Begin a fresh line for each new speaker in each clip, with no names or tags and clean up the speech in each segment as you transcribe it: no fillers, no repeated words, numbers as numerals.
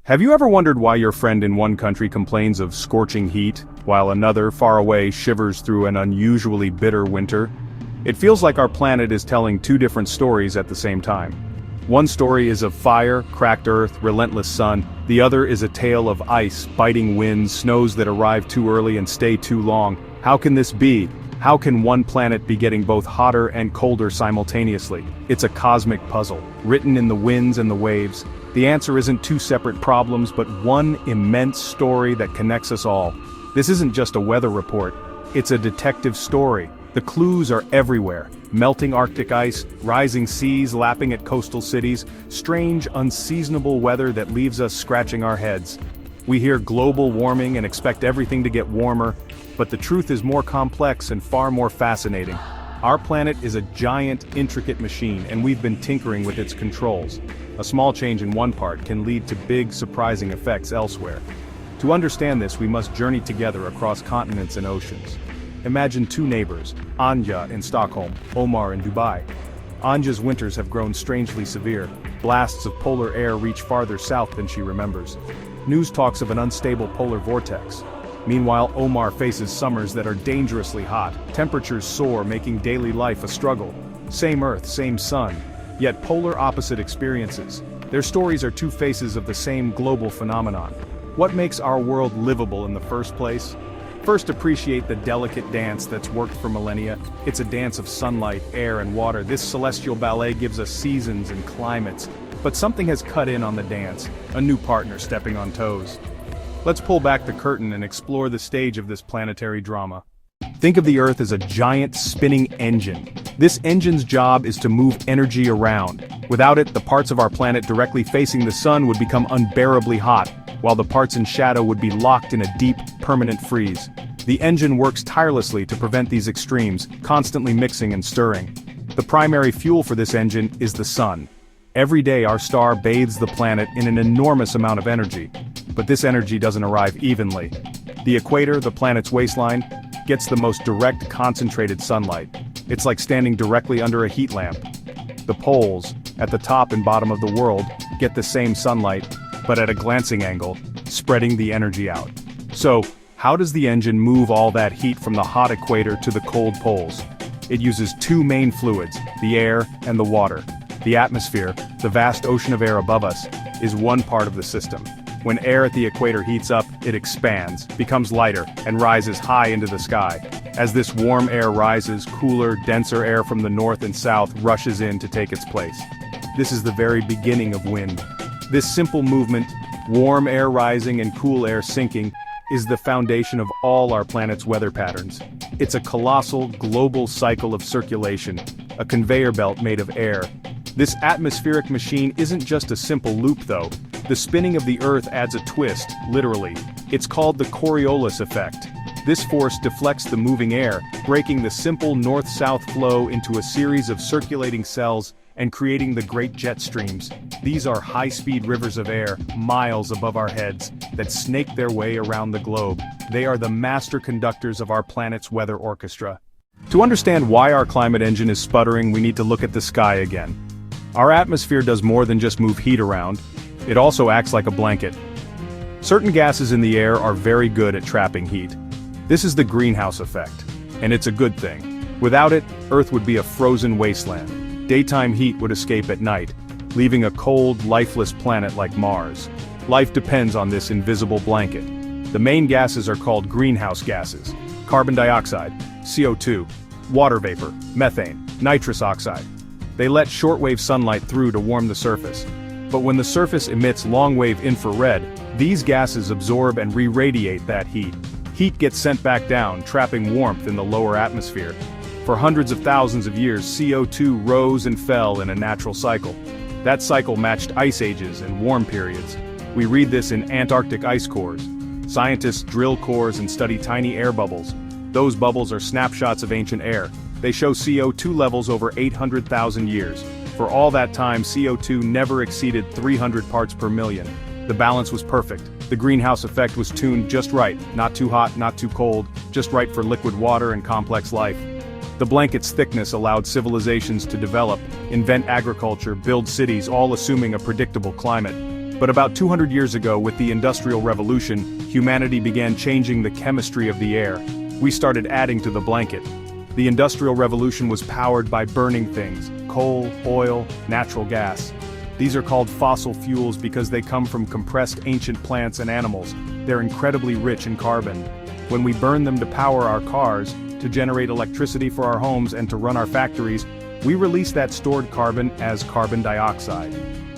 Have you ever wondered why your friend in one country complains of scorching heat, while another, far away, shivers through an unusually bitter winter? It feels like our planet is telling two different stories at the same time. One story is of fire, cracked earth, relentless sun. The other is a tale of ice, biting winds, snows that arrive too early and stay too long. How can this be? How can one planet be getting both hotter and colder simultaneously? It's a cosmic puzzle, written in the winds and the waves. The answer isn't two separate problems, but one immense story that connects us all. This isn't just a weather report, it's a detective story. The clues are everywhere. Melting Arctic ice, rising seas lapping at coastal cities, strange, unseasonable weather that leaves us scratching our heads. We hear global warming and expect everything to get warmer, but the truth is more complex and far more fascinating. Our planet is a giant, intricate machine, and we've been tinkering with its controls. A small change in one part can lead to big, surprising effects elsewhere. To understand this, we must journey together across continents and oceans. Imagine two neighbors, Anja in Stockholm, Omar in Dubai. Anja's winters have grown strangely severe. Blasts of polar air reach farther south than she remembers. News talks of an unstable polar vortex. Meanwhile, Omar faces summers that are dangerously hot. Temperatures soar, making daily life a struggle. Same Earth, same sun, yet polar opposite experiences. Their stories are two faces of the same global phenomenon. What makes our world livable in the first place? First, appreciate the delicate dance that's worked for millennia. It's a dance of sunlight, air, and water. This celestial ballet gives us seasons and climates. But something has cut in on the dance, a new partner stepping on toes. Let's pull back the curtain and explore the stage of this planetary drama. Think of the Earth as a giant spinning engine. This engine's job is to move energy around. Without it, the parts of our planet directly facing the sun would become unbearably hot, while the parts in shadow would be locked in a deep, permanent freeze. The engine works tirelessly to prevent these extremes, constantly mixing and stirring. The primary fuel for this engine is the sun. Every day our star bathes the planet in an enormous amount of energy. But this energy doesn't arrive evenly. The equator, the planet's waistline, gets the most direct concentrated sunlight. It's like standing directly under a heat lamp. The poles, at the top and bottom of the world, get the same sunlight, but at a glancing angle, spreading the energy out. So, how does the engine move all that heat from the hot equator to the cold poles? It uses two main fluids, the air and the water. The atmosphere, the vast ocean of air above us, is one part of the system. When air at the equator heats up, it expands, becomes lighter, and rises high into the sky. As this warm air rises, cooler, denser air from the north and south rushes in to take its place. This is the very beginning of wind. This simple movement, warm air rising and cool air sinking, is the foundation of all our planet's weather patterns. It's a colossal, global cycle of circulation, a conveyor belt made of air. This atmospheric machine isn't just a simple loop though. The spinning of the Earth adds a twist, literally. It's called the Coriolis effect. This force deflects the moving air, breaking the simple north-south flow into a series of circulating cells and creating the great jet streams. These are high-speed rivers of air, miles above our heads, that snake their way around the globe. They are the master conductors of our planet's weather orchestra. To understand why our climate engine is sputtering, we need to look at the sky again. Our atmosphere does more than just move heat around. It also acts like a blanket. Certain gases in the air are very good at trapping heat. This is the greenhouse effect, and it's a good thing. Without it, Earth would be a frozen wasteland. Daytime heat would escape at night, leaving a cold, lifeless planet like Mars. Life depends on this invisible blanket. The main gases are called greenhouse gases: carbon dioxide, CO2, water vapor, methane, nitrous oxide. They let shortwave sunlight through to warm the surface. But when the surface emits long-wave infrared, these gases absorb and re-radiate that heat. Heat gets sent back down, trapping warmth in the lower atmosphere. For hundreds of thousands of years, CO2 rose and fell in a natural cycle. That cycle matched ice ages and warm periods. We read this in Antarctic ice cores. Scientists drill cores and study tiny air bubbles. Those bubbles are snapshots of ancient air. They show CO2 levels over 800,000 years. For all that time, CO2 never exceeded 300 parts per million. The balance was perfect. The greenhouse effect was tuned just right, not too hot, not too cold, just right for liquid water and complex life. The blanket's thickness allowed civilizations to develop, invent agriculture, build cities, all assuming a predictable climate. But about 200 years ago, with the Industrial Revolution, humanity began changing the chemistry of the air. We started adding to the blanket. The Industrial Revolution was powered by burning things: coal, oil, natural gas. These are called fossil fuels because they come from compressed ancient plants and animals. They're incredibly rich in carbon. When we burn them to power our cars, to generate electricity for our homes and to run our factories, we release that stored carbon as carbon dioxide.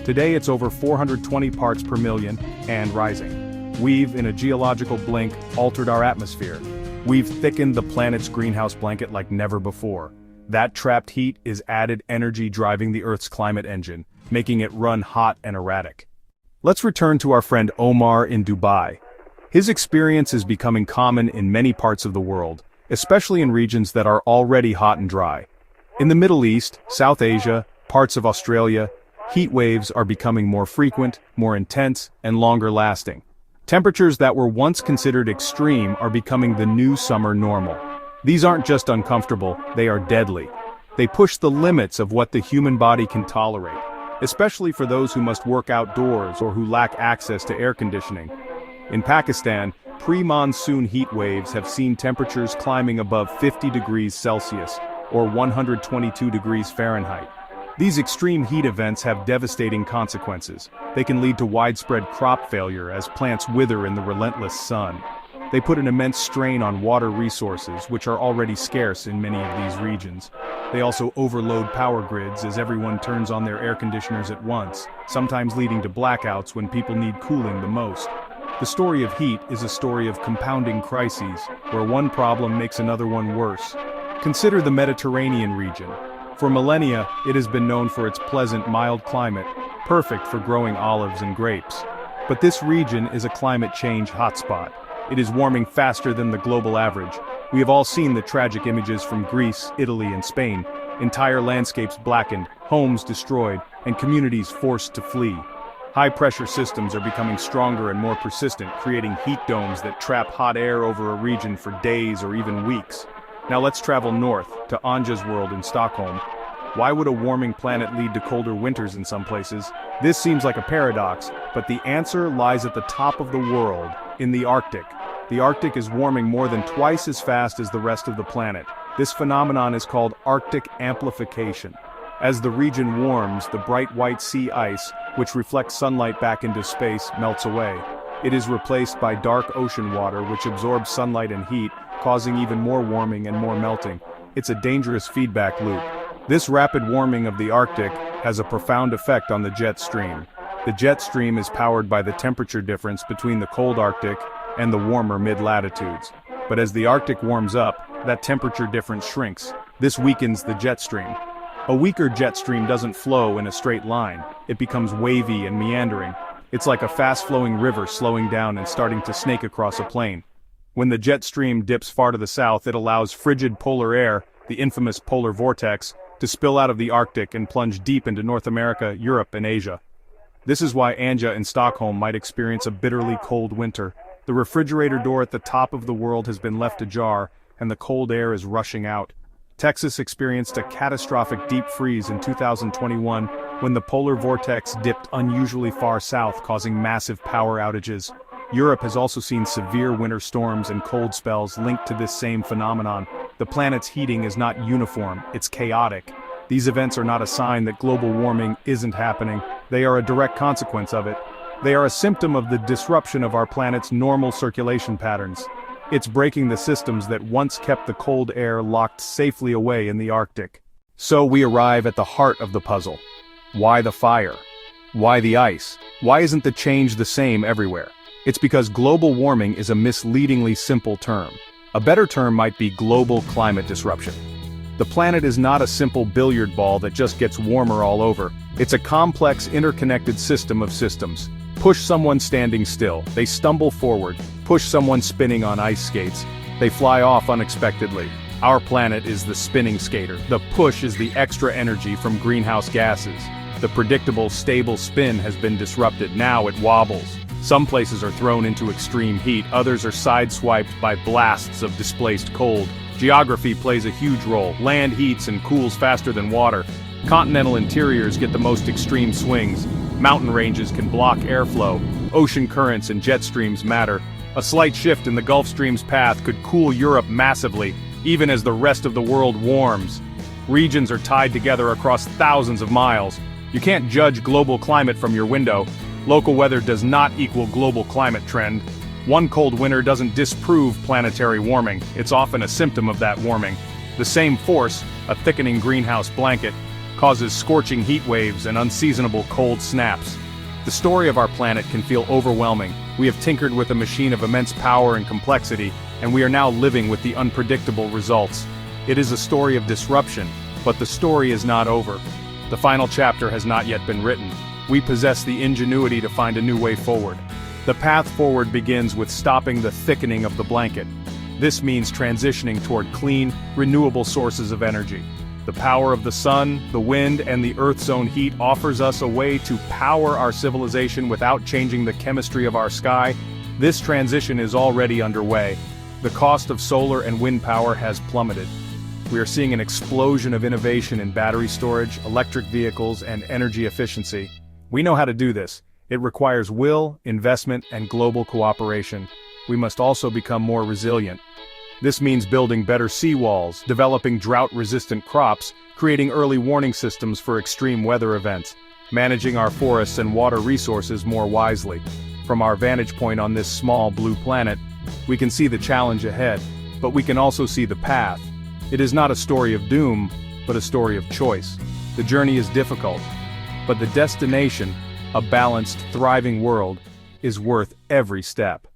Today it's over 420 parts per million, and rising. We've, in a geological blink, altered our atmosphere. We've thickened the planet's greenhouse blanket like never before. That trapped heat is added energy driving the Earth's climate engine, making it run hot and erratic. Let's return to our friend Omar in Dubai. His experience is becoming common in many parts of the world, especially in regions that are already hot and dry. In the Middle East, South Asia, parts of Australia, heat waves are becoming more frequent, more intense, and longer lasting. Temperatures that were once considered extreme are becoming the new summer normal. These aren't just uncomfortable, they are deadly. They push the limits of what the human body can tolerate, especially for those who must work outdoors or who lack access to air conditioning. In Pakistan, pre-monsoon heat waves have seen temperatures climbing above 50 degrees Celsius, or 122 degrees Fahrenheit. These extreme heat events have devastating consequences. They can lead to widespread crop failure as plants wither in the relentless sun. They put an immense strain on water resources, which are already scarce in many of these regions. They also overload power grids as everyone turns on their air conditioners at once, sometimes leading to blackouts when people need cooling the most. The story of heat is a story of compounding crises, where one problem makes another one worse. Consider the Mediterranean region. For millennia, it has been known for its pleasant, mild climate, perfect for growing olives and grapes. But this region is a climate change hotspot. It is warming faster than the global average. We have all seen the tragic images from Greece, Italy, and Spain. Entire landscapes blackened, homes destroyed, and communities forced to flee. High-pressure systems are becoming stronger and more persistent, creating heat domes that trap hot air over a region for days or even weeks. Now let's travel north, to Anja's world in Stockholm. Why would a warming planet lead to colder winters in some places? This seems like a paradox, but the answer lies at the top of the world, in the Arctic. The Arctic is warming more than twice as fast as the rest of the planet. This phenomenon is called Arctic amplification. As the region warms, the bright white sea ice, which reflects sunlight back into space, melts away. It is replaced by dark ocean water which absorbs sunlight and heat, causing even more warming and more melting. It's a dangerous feedback loop. This rapid warming of the Arctic has a profound effect on the jet stream. The jet stream is powered by the temperature difference between the cold Arctic and the warmer mid-latitudes. But as the Arctic warms up, that temperature difference shrinks. This weakens the jet stream. A weaker jet stream doesn't flow in a straight line. It becomes wavy and meandering. It's like a fast-flowing river slowing down and starting to snake across a plain. When the jet stream dips far to the south, it allows frigid polar air, the infamous polar vortex, to spill out of the Arctic and plunge deep into North America, Europe, and Asia. This is why Anja in Stockholm might experience a bitterly cold winter. The refrigerator door at the top of the world has been left ajar, and the cold air is rushing out. Texas experienced a catastrophic deep freeze in 2021 when the polar vortex dipped unusually far south, causing massive power outages. Europe has also seen severe winter storms and cold spells linked to this same phenomenon. The planet's heating is not uniform, it's chaotic. These events are not a sign that global warming isn't happening. They are a direct consequence of it. They are a symptom of the disruption of our planet's normal circulation patterns. It's breaking the systems that once kept the cold air locked safely away in the Arctic. So we arrive at the heart of the puzzle. Why the fire? Why the ice? Why isn't the change the same everywhere? It's because global warming is a misleadingly simple term. A better term might be global climate disruption. The planet is not a simple billiard ball that just gets warmer all over. It's a complex, interconnected system of systems. Push someone standing still, they stumble forward. Push someone spinning on ice skates, they fly off unexpectedly. Our planet is the spinning skater. The push is the extra energy from greenhouse gases. The predictable, stable spin has been disrupted. Now it wobbles. Some places are thrown into extreme heat, others are sideswiped by blasts of displaced cold. Geography plays a huge role. Land heats and cools faster than water. Continental interiors get the most extreme swings. Mountain ranges can block airflow. Ocean currents and jet streams matter. A slight shift in the Gulf Stream's path could cool Europe massively, even as the rest of the world warms. Regions are tied together across thousands of miles. You can't judge global climate from your window. Local weather does not equal global climate trend. One cold winter doesn't disprove planetary warming, it's often a symptom of that warming. The same force, a thickening greenhouse blanket, causes scorching heat waves and unseasonable cold snaps. The story of our planet can feel overwhelming. We have tinkered with a machine of immense power and complexity, and we are now living with the unpredictable results. It is a story of disruption, but the story is not over. The final chapter has not yet been written. We possess the ingenuity to find a new way forward. The path forward begins with stopping the thickening of the blanket. This means transitioning toward clean, renewable sources of energy. The power of the sun, the wind, and the Earth's own heat offers us a way to power our civilization without changing the chemistry of our sky. This transition is already underway. The cost of solar and wind power has plummeted. We are seeing an explosion of innovation in battery storage, electric vehicles, and energy efficiency. We know how to do this. It requires will, investment, and global cooperation. We must also become more resilient. This means building better seawalls, developing drought-resistant crops, creating early warning systems for extreme weather events, managing our forests and water resources more wisely. From our vantage point on this small blue planet, we can see the challenge ahead, but we can also see the path. It is not a story of doom, but a story of choice. The journey is difficult, but the destination, a balanced, thriving world, is worth every step.